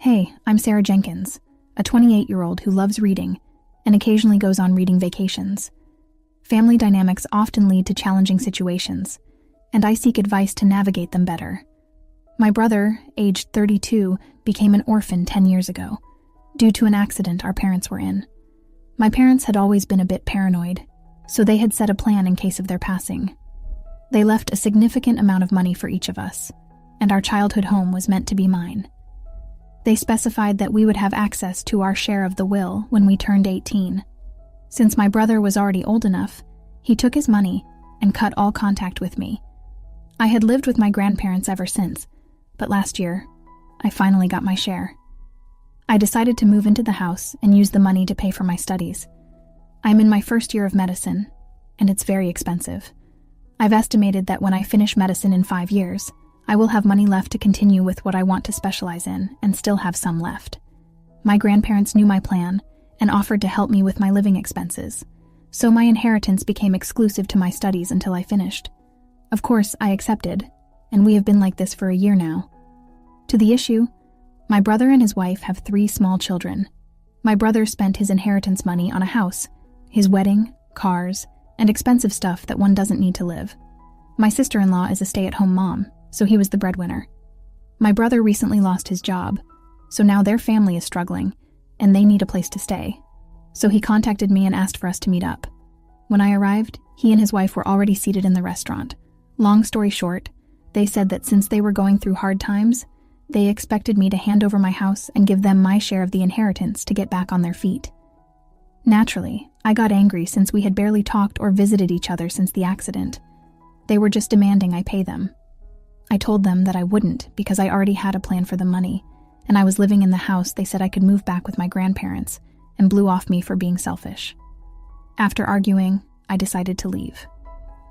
Hey, I'm Sarah Jenkins, a 28-year-old who loves reading and occasionally goes on reading vacations. Family dynamics often lead to challenging situations, and I seek advice to navigate them better. My brother, aged 32, became an orphan 10 years ago, due to an accident our parents were in. My parents had always been a bit paranoid, so they had set a plan in case of their passing. They left a significant amount of money for each of us, and our childhood home was meant to be mine. They specified that we would have access to our share of the will when we turned 18. Since my brother was already old enough, he took his money and cut all contact with me. I had lived with my grandparents ever since, but last year, I finally got my share. I decided to move into the house and use the money to pay for my studies. I'm in my first year of medicine, and it's very expensive. I've estimated that when I finish medicine in 5 years, I will have money left to continue with what I want to specialize in and still have some left. My grandparents knew my plan and offered to help me with my living expenses, so my inheritance became exclusive to my studies until I finished. Of course, I accepted, and we have been like this for a year now. To the issue, my brother and his wife have 3 small children. My brother spent his inheritance money on a house, his wedding, cars, and expensive stuff that one doesn't need to live. My sister-in-law is a stay-at-home mom, so he was the breadwinner. My brother recently lost his job, so now their family is struggling, and they need a place to stay. So he contacted me and asked for us to meet up. When I arrived, he and his wife were already seated in the restaurant. Long story short, they said that since they were going through hard times, they expected me to hand over my house and give them my share of the inheritance to get back on their feet. Naturally, I got angry since we had barely talked or visited each other since the accident. They were just demanding I pay them. I told them that I wouldn't because I already had a plan for the money, and I was living in the house they said I could move back with my grandparents, and blew off me for being selfish. After arguing, I decided to leave.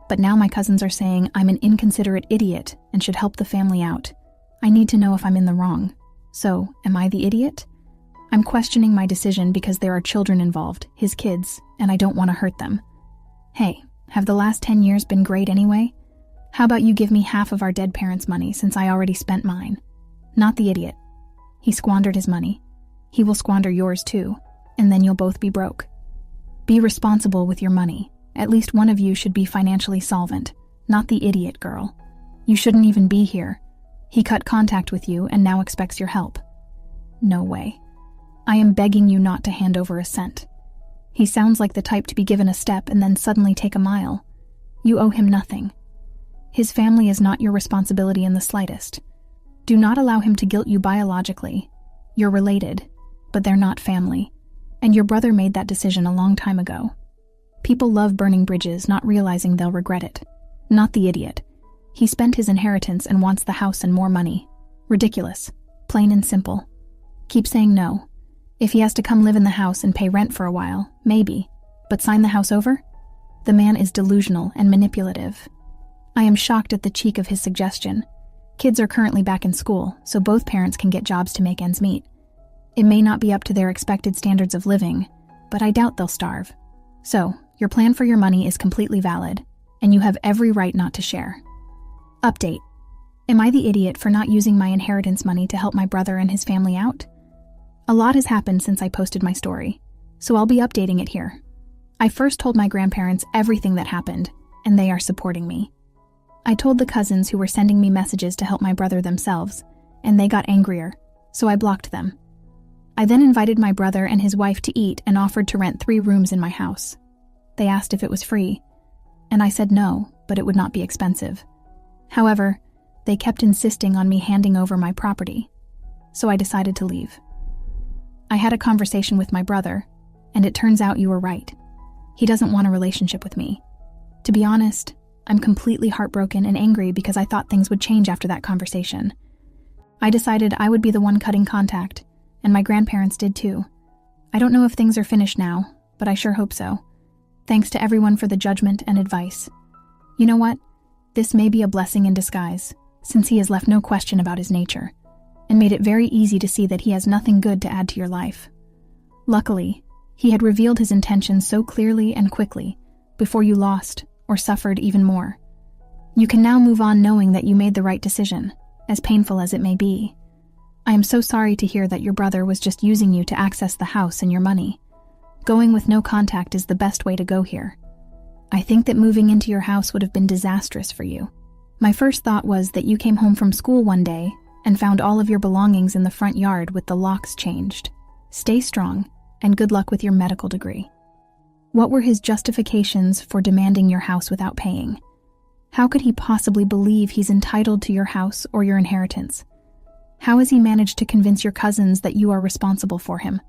But now my cousins are saying I'm an inconsiderate idiot and should help the family out. I need to know if I'm in the wrong. So, am I the idiot? I'm questioning my decision because there are children involved, his kids, and I don't want to hurt them. Hey, have the last 10 years been great anyway? How about you give me half of our dead parents' money since I already spent mine? Not the idiot. He squandered his money. He will squander yours too, and then you'll both be broke. Be responsible with your money. At least one of you should be financially solvent, not the idiot girl. You shouldn't even be here. He cut contact with you and now expects your help. No way. I am begging you not to hand over a cent. He sounds like the type to be given a step and then suddenly take a mile. You owe him nothing. His family is not your responsibility in the slightest. Do not allow him to guilt you biologically. You're related, but they're not family. And your brother made that decision a long time ago. People love burning bridges, not realizing they'll regret it. Not the idiot. He spent his inheritance and wants the house and more money. Ridiculous. Plain and simple. Keep saying no. If he has to come live in the house and pay rent for a while, maybe. But sign the house over? The man is delusional and manipulative. I am shocked at the cheek of his suggestion. Kids are currently back in school, so both parents can get jobs to make ends meet. It may not be up to their expected standards of living, but I doubt they'll starve. So, your plan for your money is completely valid, and you have every right not to share. Update. Am I the idiot for not using my inheritance money to help my brother and his family out? A lot has happened since I posted my story, so I'll be updating it here. I first told my grandparents everything that happened, and they are supporting me. I told the cousins who were sending me messages to help my brother themselves, and they got angrier, so I blocked them. I then invited my brother and his wife to eat and offered to rent 3 rooms in my house. They asked if it was free, and I said no, but it would not be expensive. However, they kept insisting on me handing over my property, so I decided to leave. I had a conversation with my brother, and it turns out you were right. He doesn't want a relationship with me. To be honest, I'm completely heartbroken and angry because I thought things would change after that conversation. I decided I would be the one cutting contact, and my grandparents did too. I don't know if things are finished now, but I sure hope so. Thanks to everyone for the judgment and advice. You know what? This may be a blessing in disguise, since he has left no question about his nature, and made it very easy to see that he has nothing good to add to your life. Luckily, he had revealed his intentions so clearly and quickly, before you lost or suffered even more. You can now move on knowing that you made the right decision, as painful as it may be. I am so sorry to hear that your brother was just using you to access the house and your money. Going with no contact is the best way to go here. I think that moving into your house would have been disastrous for you. My first thought was that you came home from school one day and found all of your belongings in the front yard with the locks changed. Stay strong, and good luck with your medical degree. What were his justifications for demanding your house without paying? How could he possibly believe he's entitled to your house or your inheritance? How has he managed to convince your cousins that you are responsible for him?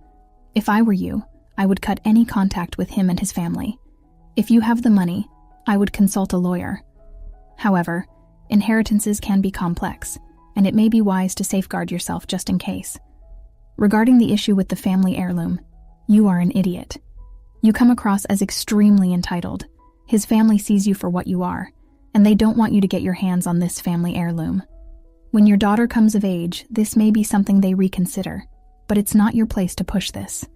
If I were you, I would cut any contact with him and his family. If you have the money, I would consult a lawyer. However, inheritances can be complex, and it may be wise to safeguard yourself just in case. Regarding the issue with the family heirloom, you are an idiot. You come across as extremely entitled. His family sees you for what you are, and they don't want you to get your hands on this family heirloom. When your daughter comes of age, this may be something they reconsider, but it's not your place to push this.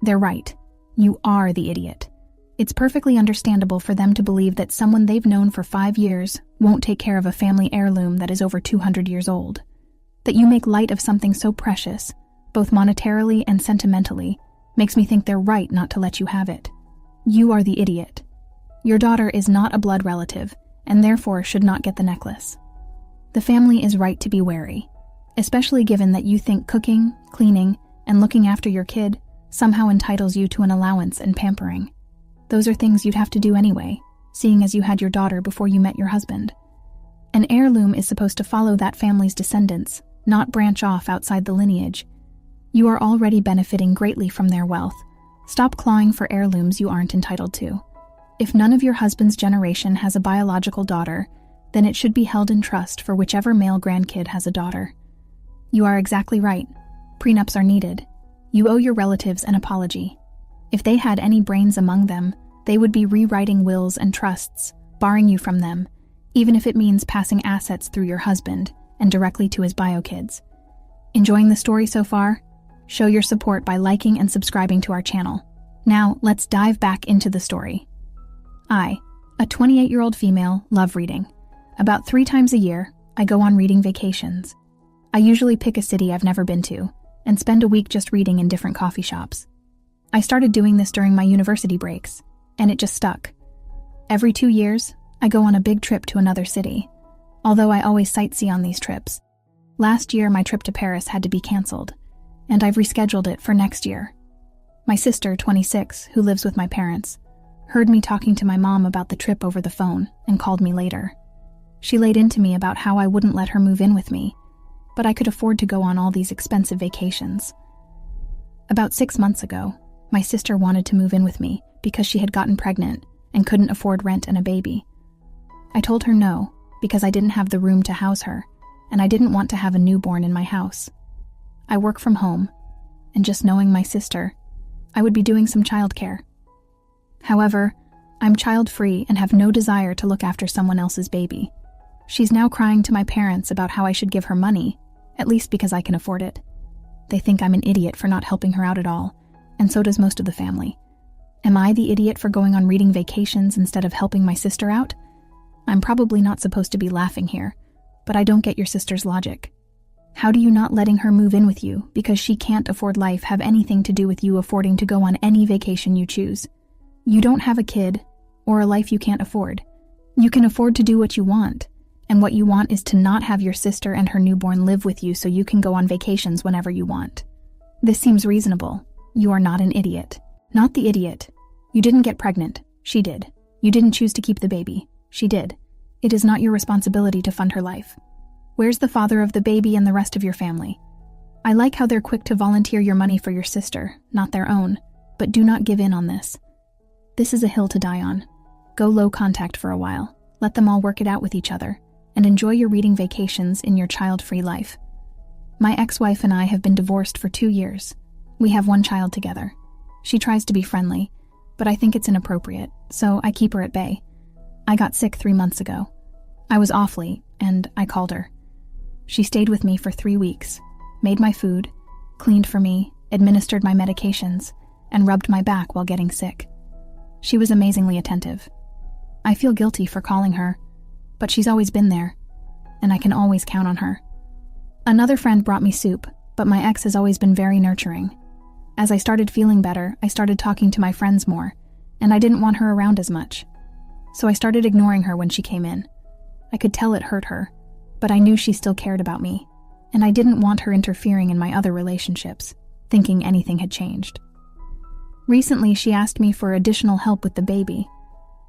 They're right. You are the idiot. It's perfectly understandable for them to believe that someone they've known for 5 years won't take care of a family heirloom that is over 200 years old. That you make light of something so precious, both monetarily and sentimentally, makes me think they're right not to let you have it. You are the idiot. Your daughter is not a blood relative, and therefore should not get the necklace. The family is right to be wary, especially given that you think cooking, cleaning, and looking after your kid somehow entitles you to an allowance and pampering. Those are things you'd have to do anyway, seeing as you had your daughter before you met your husband. An heirloom is supposed to follow that family's descendants, not branch off outside the lineage. You are already benefiting greatly from their wealth. Stop clawing for heirlooms you aren't entitled to. If none of your husband's generation has a biological daughter, then it should be held in trust for whichever male grandkid has a daughter. You are exactly right. Prenups are needed. You owe your relatives an apology. If they had any brains among them, they would be rewriting wills and trusts, barring you from them, even if it means passing assets through your husband and directly to his bio kids. Enjoying the story so far? Show your support by liking and subscribing to our channel. Now, let's dive back into the story. I, a 28-year-old female, love reading. About 3 times a year, I go on reading vacations. I usually pick a city I've never been to and spend a week just reading in different coffee shops. I started doing this during my university breaks, and it just stuck. Every 2 years, I go on a big trip to another city, although I always sightsee on these trips. Last year, my trip to Paris had to be canceled, and I've rescheduled it for next year. My sister, 26, who lives with my parents, heard me talking to my mom about the trip over the phone and called me later. She laid into me about how I wouldn't let her move in with me, but I could afford to go on all these expensive vacations. About 6 months ago, my sister wanted to move in with me because she had gotten pregnant and couldn't afford rent and a baby. I told her no, because I didn't have the room to house her, and I didn't want to have a newborn in my house. I work from home, and just knowing my sister, I would be doing some childcare. However, I'm child-free and have no desire to look after someone else's baby. She's now crying to my parents about how I should give her money, at least because I can afford it. They think I'm an idiot for not helping her out at all, and so does most of the family. Am I the idiot for going on reading vacations instead of helping my sister out? I'm probably not supposed to be laughing here, but I don't get your sister's logic. How do you not letting her move in with you because she can't afford life have anything to do with you affording to go on any vacation you choose? You don't have a kid or a life you can't afford. You can afford to do what you want, and what you want is to not have your sister and her newborn live with you so you can go on vacations whenever you want. This seems reasonable. You are not an idiot. Not the idiot. You didn't get pregnant. She did. You didn't choose to keep the baby. She did. It is not your responsibility to fund her life. Where's the father of the baby and the rest of your family? I like how they're quick to volunteer your money for your sister, not their own, but do not give in on this. This is a hill to die on. Go low contact for a while. Let them all work it out with each other, and enjoy your reading vacations in your child-free life. My ex-wife and I have been divorced for 2 years. We have 1 child together. She tries to be friendly, but I think it's inappropriate, so I keep her at bay. I got sick 3 months ago. I was awfully, and I called her. She stayed with me for 3 weeks, made my food, cleaned for me, administered my medications, and rubbed my back while getting sick. She was amazingly attentive. I feel guilty for calling her, but she's always been there, and I can always count on her. Another friend brought me soup, but my ex has always been very nurturing. As I started feeling better, I started talking to my friends more, and I didn't want her around as much. So I started ignoring her when she came in. I could tell it hurt her, but I knew she still cared about me, and I didn't want her interfering in my other relationships, thinking anything had changed. Recently, she asked me for additional help with the baby.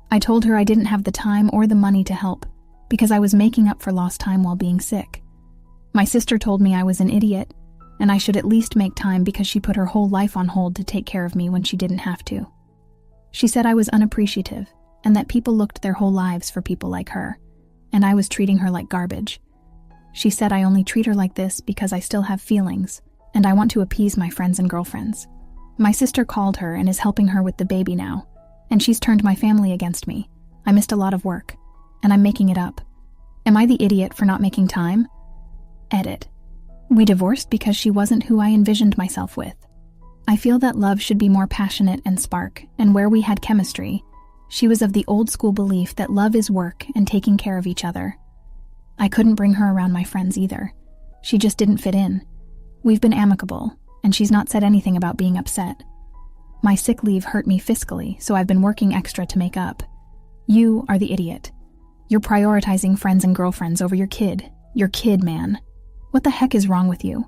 I told her I didn't have the time or the money to help, because I was making up for lost time while being sick. My sister told me I was an idiot, and I should at least make time because she put her whole life on hold to take care of me when she didn't have to. She said I was unappreciative, and that people looked their whole lives for people like her, and I was treating her like garbage. She said I only treat her like this because I still have feelings, and I want to appease my friends and girlfriends. My sister called her and is helping her with the baby now, and she's turned my family against me. I missed a lot of work, and I'm making it up. Am I the idiot for not making time? Edit. We divorced because she wasn't who I envisioned myself with. I feel that love should be more passionate and spark, and where we had chemistry, she was of the old school belief that love is work and taking care of each other. I couldn't bring her around my friends either. She just didn't fit in. We've been amicable, and she's not said anything about being upset. My sick leave hurt me fiscally, so I've been working extra to make up. You are the idiot. You're prioritizing friends and girlfriends over your kid. Your kid, man. What the heck is wrong with you?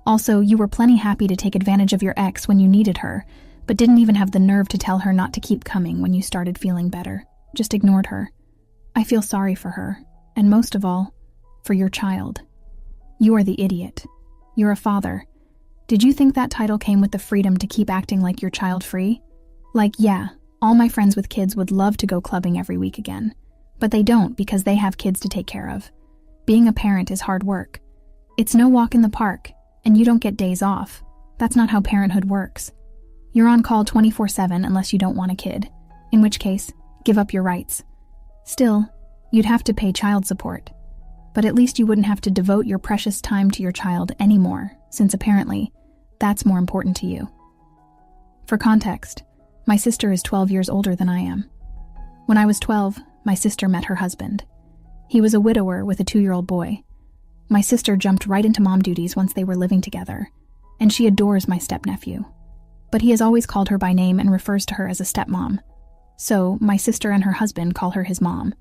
Also, you were plenty happy to take advantage of your ex when you needed her, but didn't even have the nerve to tell her not to keep coming when you started feeling better. Just ignored her. I feel sorry for her, and most of all, for your child. You are the idiot. You're a father. Did you think that title came with the freedom to keep acting like your child free? Like, yeah, all my friends with kids would love to go clubbing every week again, but they don't because they have kids to take care of. Being a parent is hard work. It's no walk in the park, and you don't get days off. That's not how parenthood works. You're on call 24/7 unless you don't want a kid, in which case, give up your rights. Still, you'd have to pay child support. But at least you wouldn't have to devote your precious time to your child anymore, since apparently, that's more important to you. For context, my sister is 12 years older than I am. When I was 12, my sister met her husband. He was a widower with a 2-year-old boy. My sister jumped right into mom duties once they were living together, and she adores my stepnephew. But he has always called her by name and refers to her as a stepmom. So, my sister and her husband call her his mom.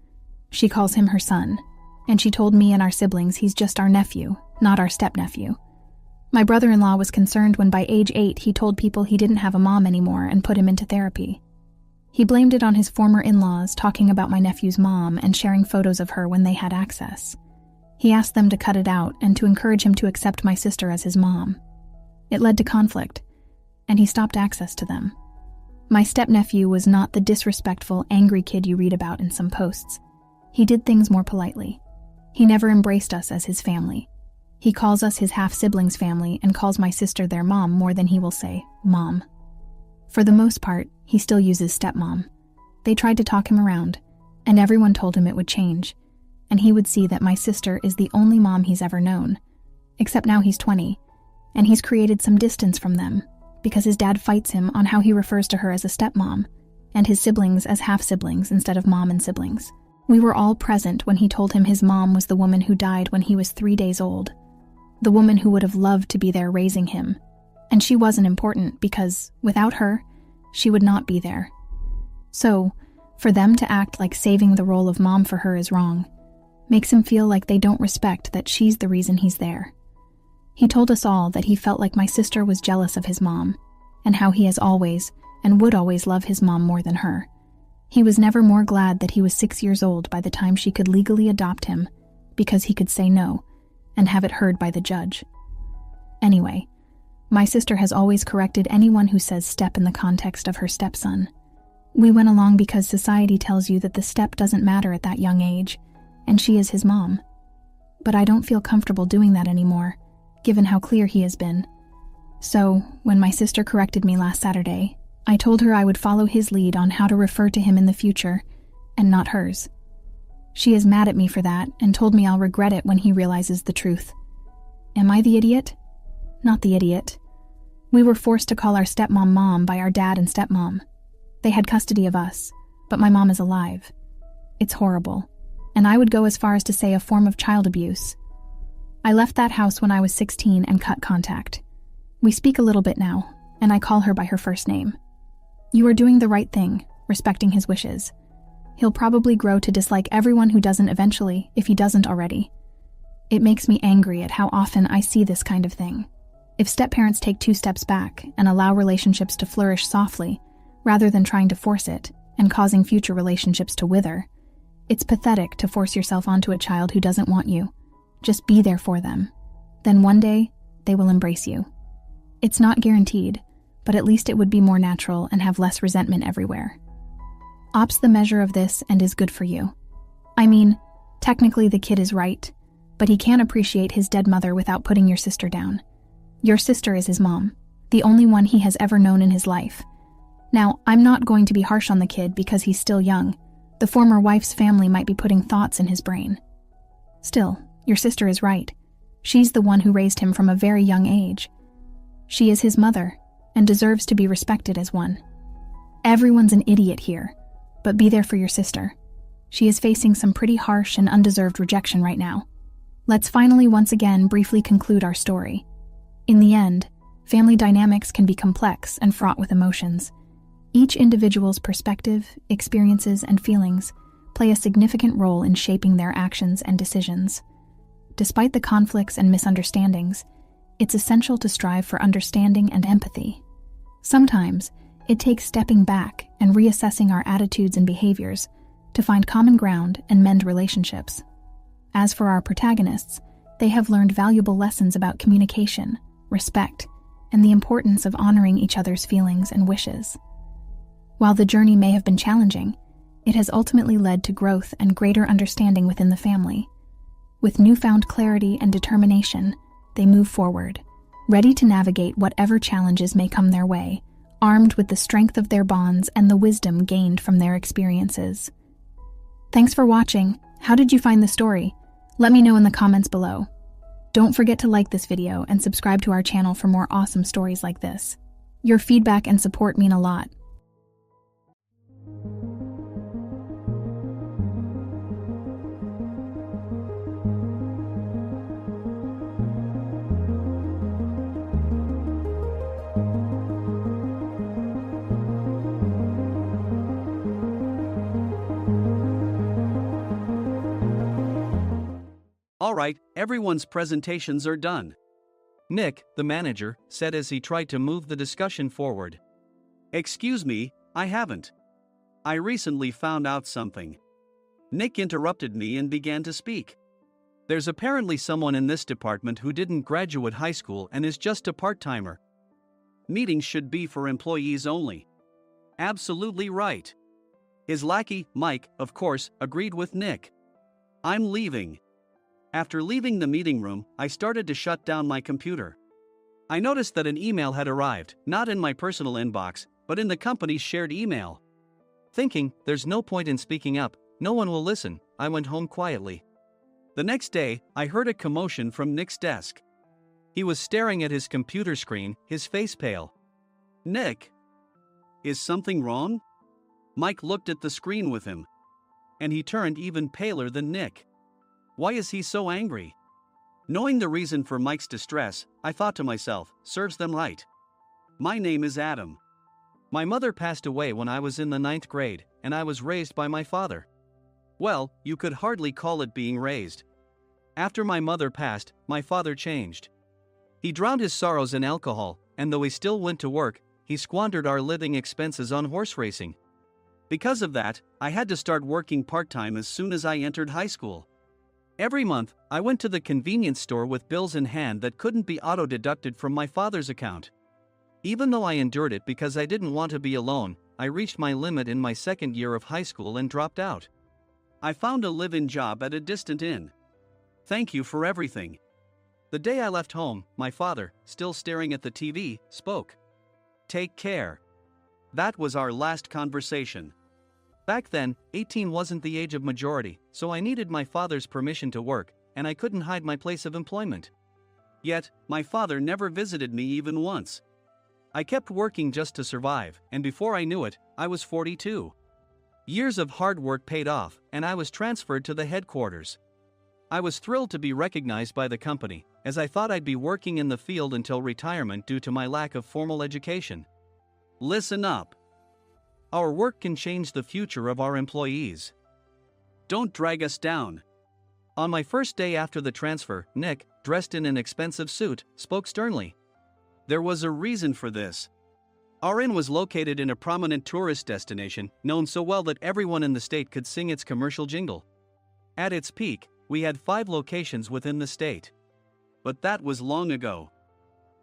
She calls him her son, and she told me and our siblings he's just our nephew, not our stepnephew. My brother-in-law was concerned when by age 8 he told people he didn't have a mom anymore and put him into therapy. He blamed it on his former in-laws talking about my nephew's mom and sharing photos of her when they had access. He asked them to cut it out and to encourage him to accept my sister as his mom. It led to conflict, and he stopped access to them. My stepnephew was not the disrespectful, angry kid you read about in some posts. He did things more politely. He never embraced us as his family. He calls us his half-siblings family and calls my sister their mom more than he will say, mom. For the most part, he still uses stepmom. They tried to talk him around, and everyone told him it would change, and he would see that my sister is the only mom he's ever known. Except now he's 20, and he's created some distance from them, because his dad fights him on how he refers to her as a stepmom, and his siblings as half-siblings instead of mom and siblings. We were all present when he told him his mom was the woman who died when he was 3 days old, the woman who would have loved to be there raising him, and she wasn't important because, without her, she would not be there. So, for them to act like saving the role of mom for her is wrong, makes him feel like they don't respect that she's the reason he's there. He told us all that he felt like my sister was jealous of his mom, and how he has always, and would always love his mom more than her. He was never more glad that he was 6 years old by the time she could legally adopt him, because he could say no, and have it heard by the judge. Anyway, my sister has always corrected anyone who says step in the context of her stepson. We went along because society tells you that the step doesn't matter at that young age, and she is his mom. But I don't feel comfortable doing that anymore, given how clear he has been. So, when my sister corrected me last Saturday, I told her I would follow his lead on how to refer to him in the future, and not hers. She is mad at me for that and told me I'll regret it when he realizes the truth. Am I the idiot? Not the idiot. We were forced to call our stepmom mom by our dad and stepmom. They had custody of us, but my mom is alive. It's horrible, and I would go as far as to say a form of child abuse. I left that house when I was 16 and cut contact. We speak a little bit now, and I call her by her first name. You are doing the right thing, respecting his wishes. He'll probably grow to dislike everyone who doesn't eventually, if he doesn't already. It makes me angry at how often I see this kind of thing. If step-parents take 2 steps back and allow relationships to flourish softly, rather than trying to force it and causing future relationships to wither, it's pathetic to force yourself onto a child who doesn't want you. Just be there for them. Then one day, they will embrace you. It's not guaranteed, but at least it would be more natural and have less resentment everywhere. Op's the measure of this and is good for you. I mean, technically the kid is right, but he can't appreciate his dead mother without putting your sister down. Your sister is his mom, the only one he has ever known in his life. Now, I'm not going to be harsh on the kid because he's still young. The former wife's family might be putting thoughts in his brain. Still, your sister is right. She's the one who raised him from a very young age. She is his mother and deserves to be respected as one. Everyone's an idiot here, but be there for your sister. She is facing some pretty harsh and undeserved rejection right now. Let's finally once again briefly conclude our story. In the end, family dynamics can be complex and fraught with emotions. Each individual's perspective, experiences, and feelings play a significant role in shaping their actions and decisions. Despite the conflicts and misunderstandings, it's essential to strive for understanding and empathy. Sometimes, it takes stepping back and reassessing our attitudes and behaviors to find common ground and mend relationships. As for our protagonists, they have learned valuable lessons about communication, respect, and the importance of honoring each other's feelings and wishes. While the journey may have been challenging, it has ultimately led to growth and greater understanding within the family. With newfound clarity and determination, they move forward, ready to navigate whatever challenges may come their way, armed with the strength of their bonds and the wisdom gained from their experiences. Thanks for watching. How did you find the story? Let me know in the comments below. Don't forget to like this video and subscribe to our channel for more awesome stories like this. Your feedback and support mean a lot. All right, everyone's presentations are done. Nick, the manager, said as he tried to move the discussion forward. Excuse me, I haven't. I recently found out something. Nick interrupted me and began to speak. There's apparently someone in this department who didn't graduate high school and is just a part-timer. Meetings should be for employees only. Absolutely right. His lackey, Mike, of course, agreed with Nick. I'm leaving. After leaving the meeting room, I started to shut down my computer. I noticed that an email had arrived, not in my personal inbox, but in the company's shared email. Thinking, there's no point in speaking up, no one will listen, I went home quietly. The next day, I heard a commotion from Nick's desk. He was staring at his computer screen, his face pale. Nick! Is something wrong? Mike looked at the screen with him. And he turned even paler than Nick. Why is he so angry? Knowing the reason for Mike's distress, I thought to myself, serves them right. My name is Adam. My mother passed away when I was in the 9th grade, and I was raised by my father. Well, you could hardly call it being raised. After my mother passed, my father changed. He drowned his sorrows in alcohol, and though he still went to work, he squandered our living expenses on horse racing. Because of that, I had to start working part-time as soon as I entered high school. Every month, I went to the convenience store with bills in hand that couldn't be auto-deducted from my father's account. Even though I endured it because I didn't want to be alone, I reached my limit in my 2nd year of high school and dropped out. I found a live-in job at a distant inn. Thank you for everything. The day I left home, my father, still staring at the TV, spoke. Take care. That was our last conversation. Back then, 18 wasn't the age of majority, so I needed my father's permission to work, and I couldn't hide my place of employment. Yet, my father never visited me even once. I kept working just to survive, and before I knew it, I was 42. Years of hard work paid off, and I was transferred to the headquarters. I was thrilled to be recognized by the company, as I thought I'd be working in the field until retirement due to my lack of formal education. Listen up. Our work can change the future of our employees. Don't drag us down. On my first day after the transfer, Nick, dressed in an expensive suit, spoke sternly. There was a reason for this. Our inn was located in a prominent tourist destination, known so well that everyone in the state could sing its commercial jingle. At its peak, we had 5 locations within the state. But that was long ago.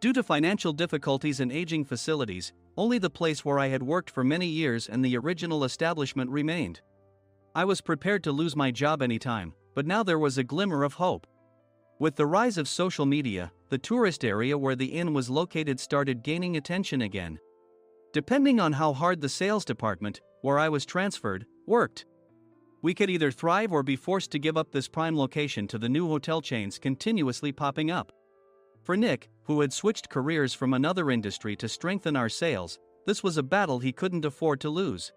Due to financial difficulties and aging facilities, only the place where I had worked for many years and the original establishment remained. I was prepared to lose my job anytime, but now there was a glimmer of hope. With the rise of social media, the tourist area where the inn was located started gaining attention again. Depending on how hard the sales department, where I was transferred, worked, we could either thrive or be forced to give up this prime location to the new hotel chains continuously popping up. For Nick, who had switched careers from another industry to strengthen our sales, this was a battle he couldn't afford to lose.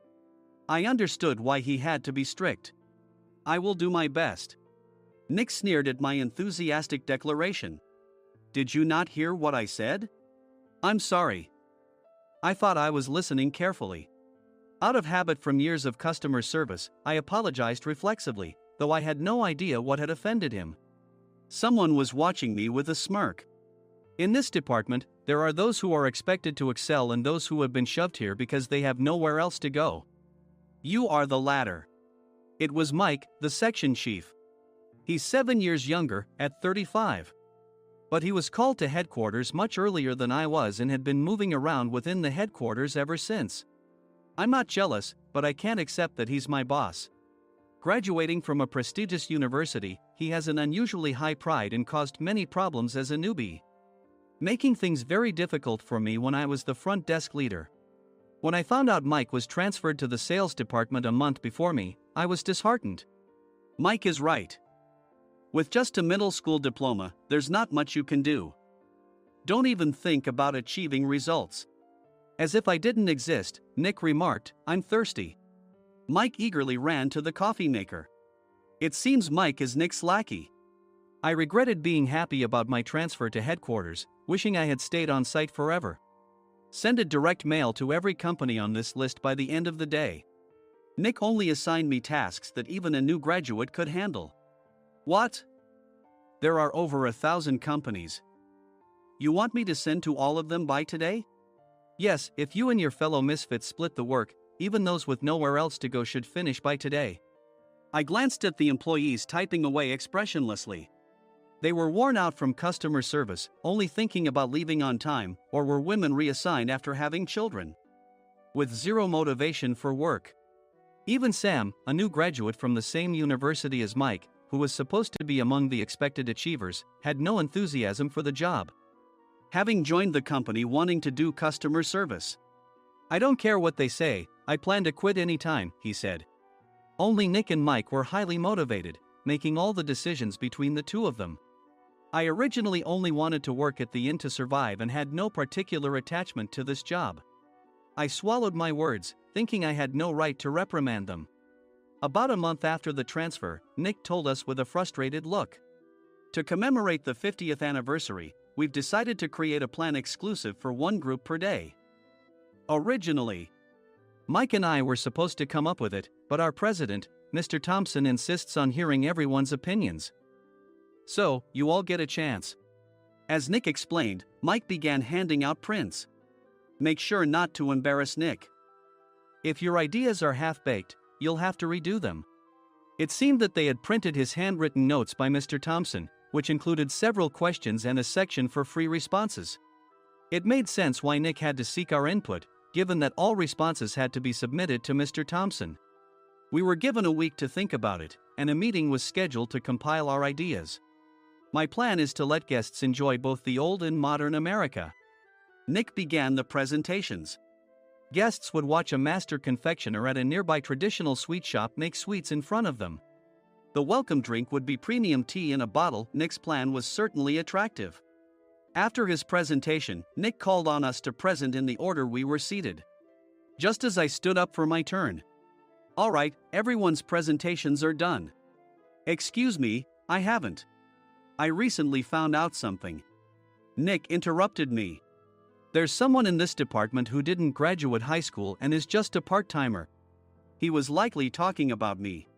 I understood why he had to be strict. I will do my best. Nick sneered at my enthusiastic declaration. Did you not hear what I said? I'm sorry. I thought I was listening carefully. Out of habit from years of customer service, I apologized reflexively, though I had no idea what had offended him. Someone was watching me with a smirk. In this department, there are those who are expected to excel and those who have been shoved here because they have nowhere else to go. You are the latter. It was Mike, the section chief. He's 7 years younger, at 35. But he was called to headquarters much earlier than I was and had been moving around within the headquarters ever since. I'm not jealous, but I can't accept that he's my boss. Graduating from a prestigious university, he has an unusually high pride and caused many problems as a newbie, making things very difficult for me when I was the front desk leader. When I found out Mike was transferred to the sales department a month before me, I was disheartened. Mike is right. With just a middle school diploma, there's not much you can do. Don't even think about achieving results. As if I didn't exist, Nick remarked, I'm thirsty. Mike eagerly ran to the coffee maker. It seems Mike is Nick's lackey. I regretted being happy about my transfer to headquarters, wishing I had stayed on site forever. Send a direct mail to every company on this list by the end of the day. Nick only assigned me tasks that even a new graduate could handle. What? There are over 1,000 companies. You want me to send to all of them by today? Yes, if you and your fellow misfits split the work, even those with nowhere else to go should finish by today. I glanced at the employees typing away expressionlessly. They were worn out from customer service, only thinking about leaving on time, or were women reassigned after having children, with zero motivation for work. Even Sam, a new graduate from the same university as Mike, who was supposed to be among the expected achievers, had no enthusiasm for the job, having joined the company wanting to do customer service. I don't care what they say, I plan to quit anytime, he said. Only Nick and Mike were highly motivated, making all the decisions between the two of them. I originally only wanted to work at the inn to survive and had no particular attachment to this job. I swallowed my words, thinking I had no right to reprimand them. About a month after the transfer, Nick told us with a frustrated look. To commemorate the 50th anniversary, we've decided to create a plan exclusive for one group per day. Originally, Mike and I were supposed to come up with it, but our president, Mr. Thompson, insists on hearing everyone's opinions. So, you all get a chance. As Nick explained, Mike began handing out prints. Make sure not to embarrass Nick. If your ideas are half-baked, you'll have to redo them. It seemed that they had printed his handwritten notes by Mr. Thompson, which included several questions and a section for free responses. It made sense why Nick had to seek our input, given that all responses had to be submitted to Mr. Thompson. We were given a week to think about it, and a meeting was scheduled to compile our ideas. My plan is to let guests enjoy both the old and modern America. Nick began the presentations. Guests would watch a master confectioner at a nearby traditional sweet shop make sweets in front of them. The welcome drink would be premium tea in a bottle. Nick's plan was certainly attractive. After his presentation, Nick called on us to present in the order we were seated. Just as I stood up for my turn. All right, everyone's presentations are done. Excuse me, I haven't. I recently found out something. Nick interrupted me. There's someone in this department who didn't graduate high school and is just a part-timer. He was likely talking about me.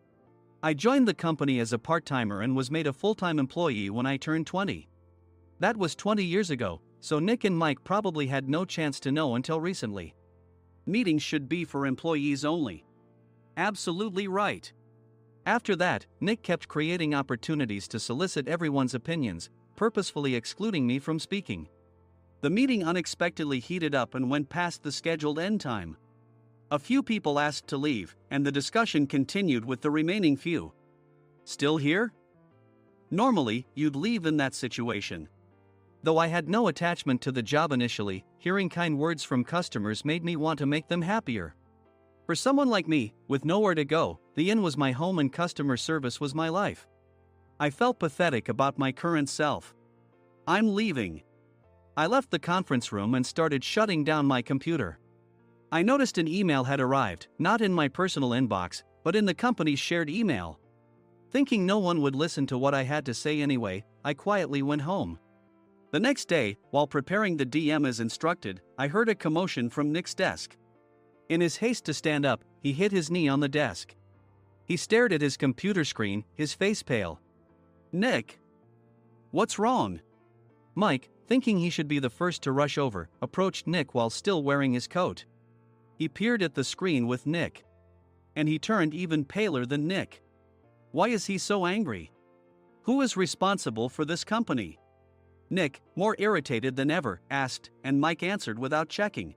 I joined the company as a part-timer and was made a full-time employee when I turned 20. That was 20 years ago, so Nick and Mike probably had no chance to know until recently. Meetings should be for employees only. Absolutely right. After that, Nick kept creating opportunities to solicit everyone's opinions, purposefully excluding me from speaking. The meeting unexpectedly heated up and went past the scheduled end time. A few people asked to leave, and the discussion continued with the remaining few. Still here? Normally, you'd leave in that situation. Though I had no attachment to the job initially, hearing kind words from customers made me want to make them happier. For someone like me, with nowhere to go, the inn was my home and customer service was my life. I felt pathetic about my current self. I'm leaving. I left the conference room and started shutting down my computer. I noticed an email had arrived, not in my personal inbox, but in the company's shared email. Thinking no one would listen to what I had to say anyway, I quietly went home. The next day, while preparing the DM as instructed, I heard a commotion from Nick's desk. In his haste to stand up, he hit his knee on the desk. He stared at his computer screen, his face pale. Nick! What's wrong? Mike, thinking he should be the first to rush over, approached Nick while still wearing his coat. He peered at the screen with Nick. And he turned even paler than Nick. Why is he so angry? Who is responsible for this company? Nick, more irritated than ever, asked, and Mike answered without checking.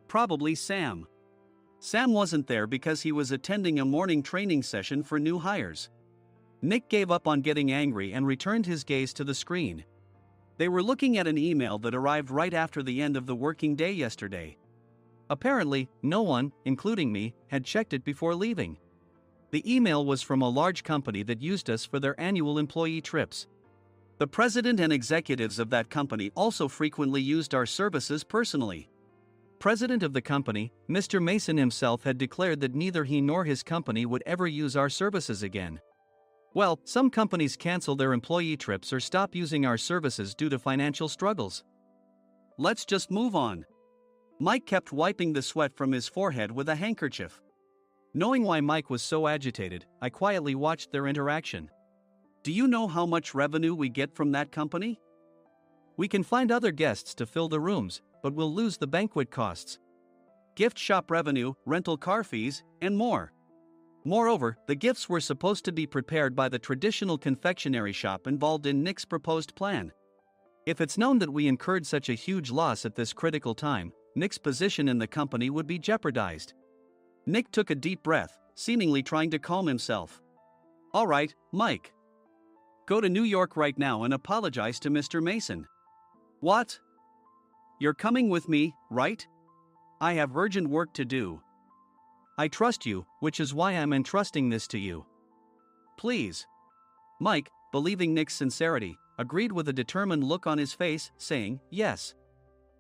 Probably Sam. Sam wasn't there because he was attending a morning training session for new hires. Nick gave up on getting angry and returned his gaze to the screen. They were looking at an email that arrived right after the end of the working day yesterday. Apparently, no one, including me, had checked it before leaving. The email was from a large company that used us for their annual employee trips. The president and executives of that company also frequently used our services personally. President of the company, Mr. Mason himself had declared that neither he nor his company would ever use our services again. Well, some companies cancel their employee trips or stop using our services due to financial struggles. Let's just move on. Mike kept wiping the sweat from his forehead with a handkerchief. Knowing why Mike was so agitated, I quietly watched their interaction. Do you know how much revenue we get from that company? We can find other guests to fill the rooms, but we'll lose the banquet costs, gift shop revenue, rental car fees, and more. Moreover, the gifts were supposed to be prepared by the traditional confectionery shop involved in Nick's proposed plan. If it's known that we incurred such a huge loss at this critical time, Nick's position in the company would be jeopardized. Nick took a deep breath, seemingly trying to calm himself. All right, Mike. Go to New York right now and apologize to Mr. Mason. What? You're coming with me, right? I have urgent work to do. I trust you, which is why I'm entrusting this to you. Please. Mike, believing Nick's sincerity, agreed with a determined look on his face, saying, yes.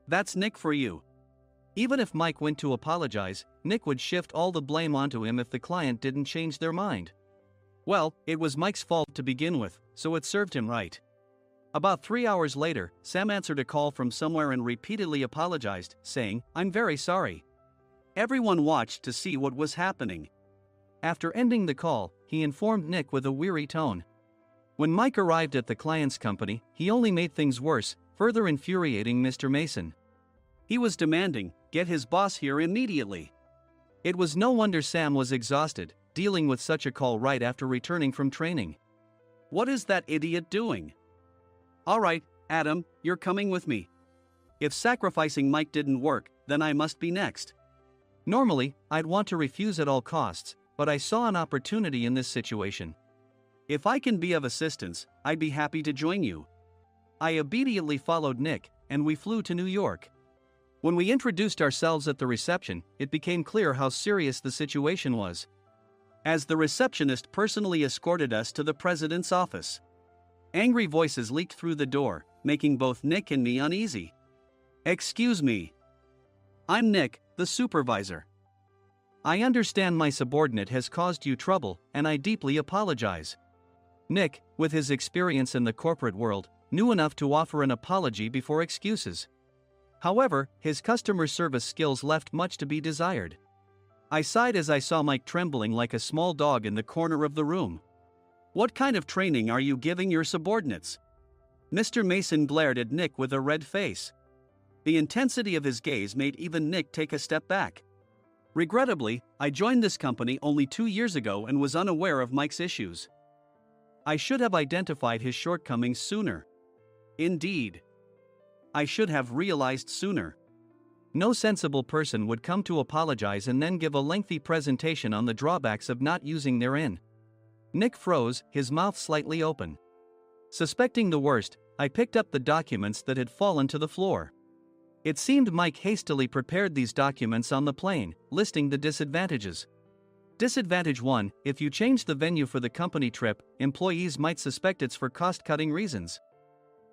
That's Nick for you. Even if Mike went to apologize, Nick would shift all the blame onto him if the client didn't change their mind. Well, it was Mike's fault to begin with, so it served him right. About 3 hours later, Sam answered a call from somewhere and repeatedly apologized, saying, I'm very sorry. Everyone watched to see what was happening. After ending the call, he informed Nick with a weary tone. When Mike arrived at the client's company, he only made things worse, further infuriating Mr. Mason. He was demanding, get his boss here immediately. It was no wonder Sam was exhausted, dealing with such a call right after returning from training. What is that idiot doing? All right, Adam, you're coming with me. If sacrificing Mike didn't work, then I must be next. Normally, I'd want to refuse at all costs, but I saw an opportunity in this situation. If I can be of assistance, I'd be happy to join you. I immediately followed Nick, and we flew to New York. When we introduced ourselves at the reception, it became clear how serious the situation was. As the receptionist personally escorted us to the president's office. Angry voices leaked through the door, making both Nick and me uneasy. Excuse me. I'm Nick, the supervisor. I understand my subordinate has caused you trouble, and I deeply apologize. Nick, with his experience in the corporate world, knew enough to offer an apology before excuses. However, his customer service skills left much to be desired. I sighed as I saw Mike trembling like a small dog in the corner of the room. "What kind of training are you giving your subordinates?" Mr. Mason glared at Nick with a red face. The intensity of his gaze made even Nick take a step back. Regrettably, I joined this company only 2 years ago and was unaware of Mike's issues. I should have identified his shortcomings sooner. Indeed, I should have realized sooner. No sensible person would come to apologize and then give a lengthy presentation on the drawbacks of not using their in. Nick froze, his mouth slightly open. Suspecting the worst, I picked up the documents that had fallen to the floor. It seemed Mike hastily prepared these documents on the plane, listing the disadvantages. Disadvantage 1: if you change the venue for the company trip, employees might suspect it's for cost-cutting reasons,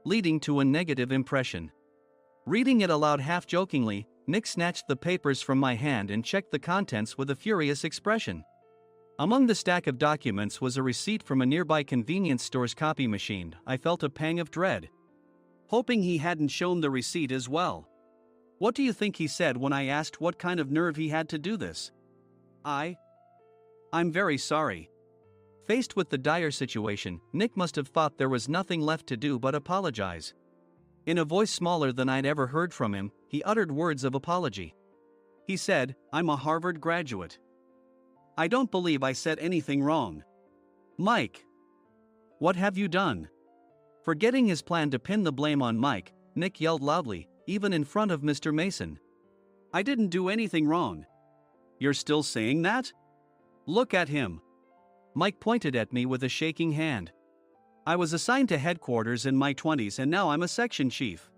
leading to a negative impression. Reading it aloud half-jokingly, Nick snatched the papers from my hand and checked the contents with a furious expression. Among the stack of documents was a receipt from a nearby convenience store's copy machine. I felt a pang of dread, hoping he hadn't shown the receipt as well. What do you think he said when I asked what kind of nerve he had to do this? I'm very sorry. Faced with the dire situation, Nick must have thought there was nothing left to do but apologize. In a voice smaller than I'd ever heard from him, he uttered words of apology. He said, "I'm a Harvard graduate. I don't believe I said anything wrong." "Mike, what have you done?" Forgetting his plan to pin the blame on Mike, Nick yelled loudly, even in front of Mr. Mason. "I didn't do anything wrong." "You're still saying that? Look at him." Mike pointed at me with a shaking hand. "I was assigned to headquarters in my 20s and now I'm a section chief.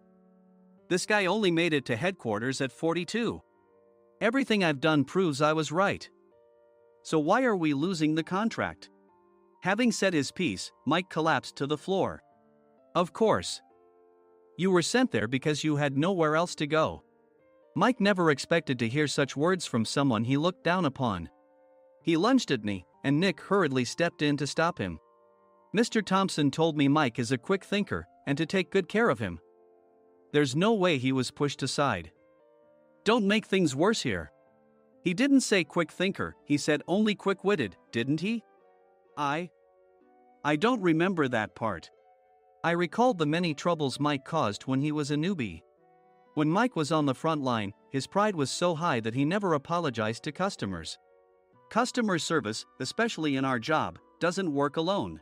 This guy only made it to headquarters at 42. Everything I've done proves I was right. So why are we losing the contract?" Having said his piece, Mike collapsed to the floor. "Of course. You were sent there because you had nowhere else to go." Mike never expected to hear such words from someone he looked down upon. He lunged at me, and Nick hurriedly stepped in to stop him. "Mr. Thompson told me Mike is a quick thinker, and to take good care of him." There's no way he was pushed aside. "Don't make things worse here. He didn't say quick thinker, he said only quick-witted, didn't he?" I don't remember that part." I recalled the many troubles Mike caused when he was a newbie. When Mike was on the front line, his pride was so high that he never apologized to customers. Customer service, especially in our job, doesn't work alone.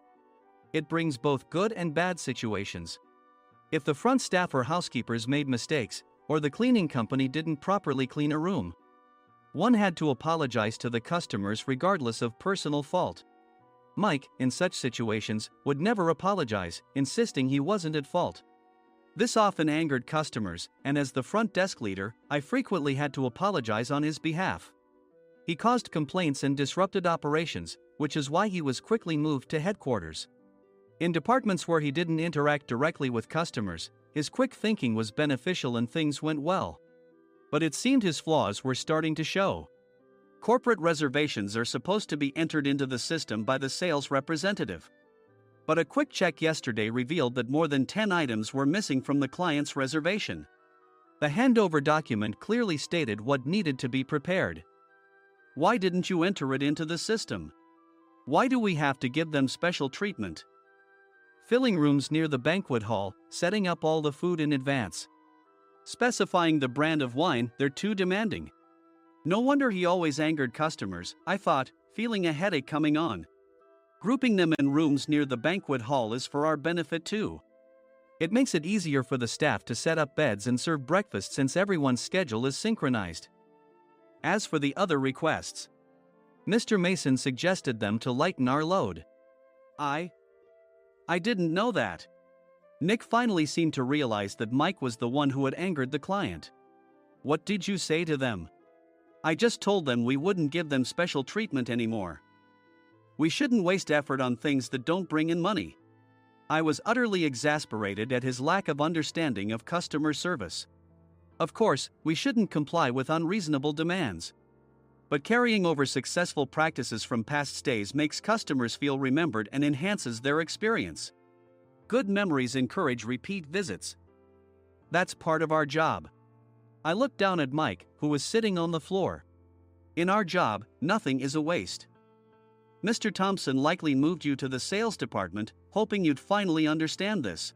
It brings both good and bad situations. If the front staff or housekeepers made mistakes, or the cleaning company didn't properly clean a room, one had to apologize to the customers regardless of personal fault. Mike, in such situations, would never apologize, insisting he wasn't at fault. This often angered customers, and as the front desk leader, I frequently had to apologize on his behalf. He caused complaints and disrupted operations, which is why he was quickly moved to headquarters. In departments where he didn't interact directly with customers, his quick thinking was beneficial and things went well. But it seemed his flaws were starting to show. Corporate reservations are supposed to be entered into the system by the sales representative. But a quick check yesterday revealed that more than 10 items were missing from the client's reservation. The handover document clearly stated what needed to be prepared. Why didn't you enter it into the system? Why do we have to give them special treatment? Filling rooms near the banquet hall, setting up all the food in advance. Specifying the brand of wine, they're too demanding. No wonder he always angered customers, I thought, feeling a headache coming on. Grouping them in rooms near the banquet hall is for our benefit too. It makes it easier for the staff to set up beds and serve breakfast since everyone's schedule is synchronized. As for the other requests, Mr. Mason suggested them to lighten our load. I didn't know that. Nick finally seemed to realize that Mike was the one who had angered the client. What did you say to them? I just told them we wouldn't give them special treatment anymore. We shouldn't waste effort on things that don't bring in money. I was utterly exasperated at his lack of understanding of customer service. Of course, we shouldn't comply with unreasonable demands. But carrying over successful practices from past stays makes customers feel remembered and enhances their experience. Good memories encourage repeat visits. That's part of our job. I looked down at Mike, who was sitting on the floor. In our job, nothing is a waste. Mr. Thompson likely moved you to the sales department, hoping you'd finally understand this.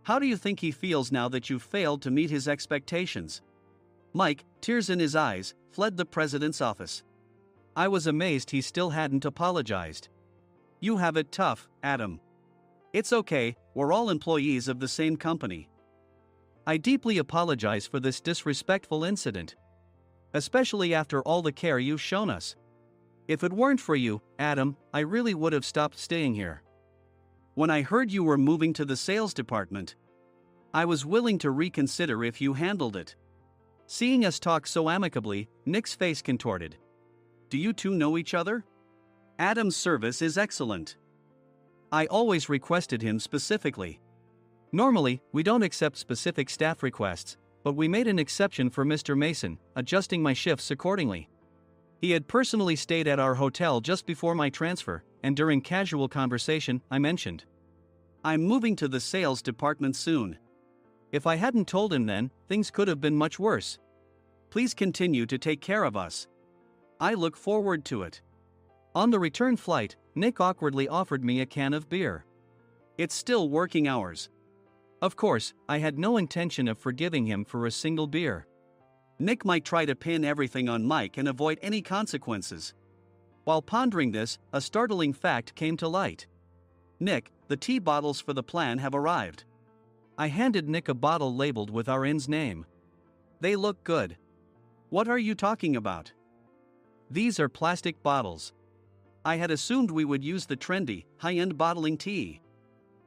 How do you think he feels now that you've failed to meet his expectations? Mike, tears in his eyes, fled the president's office. I was amazed he still hadn't apologized. You have it tough, Adam. It's okay, we're all employees of the same company. I deeply apologize for this disrespectful incident. Especially after all the care you've shown us. If it weren't for you, Adam, I really would have stopped staying here. When I heard you were moving to the sales department, I was willing to reconsider if you handled it. Seeing us talk so amicably, Nick's face contorted. Do you two know each other? Adam's service is excellent. I always requested him specifically. Normally, we don't accept specific staff requests, but we made an exception for Mr. Mason, adjusting my shifts accordingly. He had personally stayed at our hotel just before my transfer, and during casual conversation, I mentioned, I'm moving to the sales department soon. If I hadn't told him then, things could have been much worse. Please continue to take care of us. I look forward to it. On the return flight, Nick awkwardly offered me a can of beer. It's still working hours. Of course, I had no intention of forgiving him for a single beer. Nick might try to pin everything on Mike and avoid any consequences. While pondering this, a startling fact came to light. Nick, the tea bottles for the plan have arrived. I handed Nick a bottle labeled with our inn's name. They look good. What are you talking about? These are plastic bottles. I had assumed we would use the trendy, high-end bottling tea.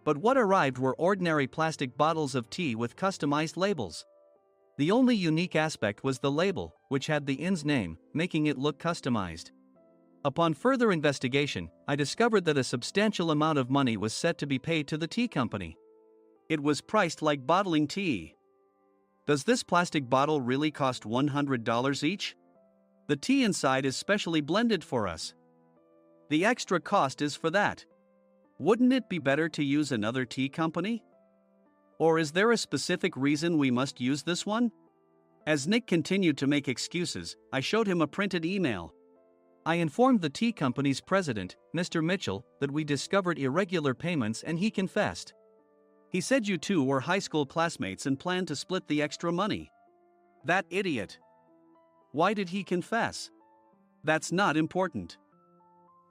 But what arrived were ordinary plastic bottles of tea with customized labels. The only unique aspect was the label, which had the inn's name, making it look customized. Upon further investigation, I discovered that a substantial amount of money was set to be paid to the tea company. It was priced like bottling tea. Does this plastic bottle really cost $100 each? The tea inside is specially blended for us. The extra cost is for that. Wouldn't it be better to use another tea company? Or is there a specific reason we must use this one? As Nick continued to make excuses, I showed him a printed email. I informed the tea company's president, Mr. Mitchell, that we discovered irregular payments and he confessed. He said you two were high school classmates and planned to split the extra money. That idiot. Why did he confess? That's not important.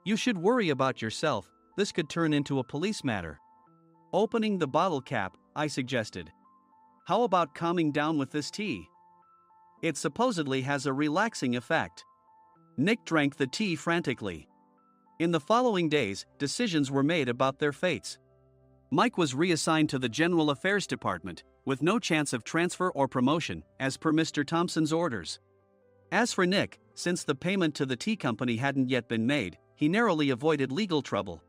You should worry about yourself, this could turn into a police matter. Opening the bottle cap, I suggested. How about calming down with this tea? It supposedly has a relaxing effect. Nick drank the tea frantically. In the following days, decisions were made about their fates. Mike was reassigned to the General Affairs Department, with no chance of transfer or promotion, as per Mr. Thompson's orders. As for Nick, since the payment to the tea company hadn't yet been made, he narrowly avoided legal trouble.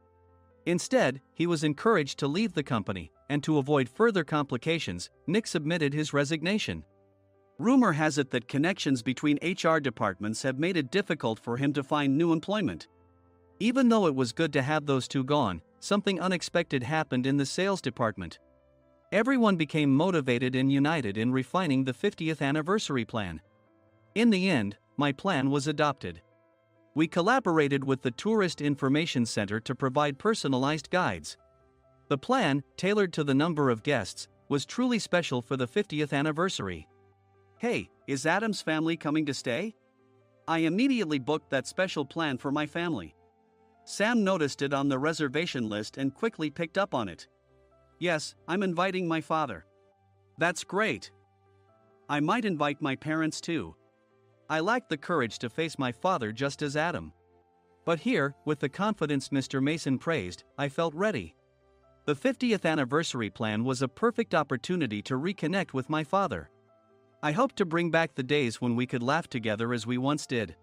Instead, he was encouraged to leave the company, and to avoid further complications, Nick submitted his resignation. Rumor has it that connections between HR departments have made it difficult for him to find new employment. Even though it was good to have those two gone, something unexpected happened in the sales department. Everyone became motivated and united in refining the 50th anniversary plan. In the end, my plan was adopted. We collaborated with the Tourist Information Center to provide personalized guides. The plan, tailored to the number of guests, was truly special for the 50th anniversary. Hey, is Adam's family coming to stay? I immediately booked that special plan for my family. Sam noticed it on the reservation list and quickly picked up on it. Yes, I'm inviting my father. That's great. I might invite my parents too. I lacked the courage to face my father just as Adam. But here, with the confidence Mr. Mason praised, I felt ready. The 50th anniversary plan was a perfect opportunity to reconnect with my father. I hoped to bring back the days when we could laugh together as we once did.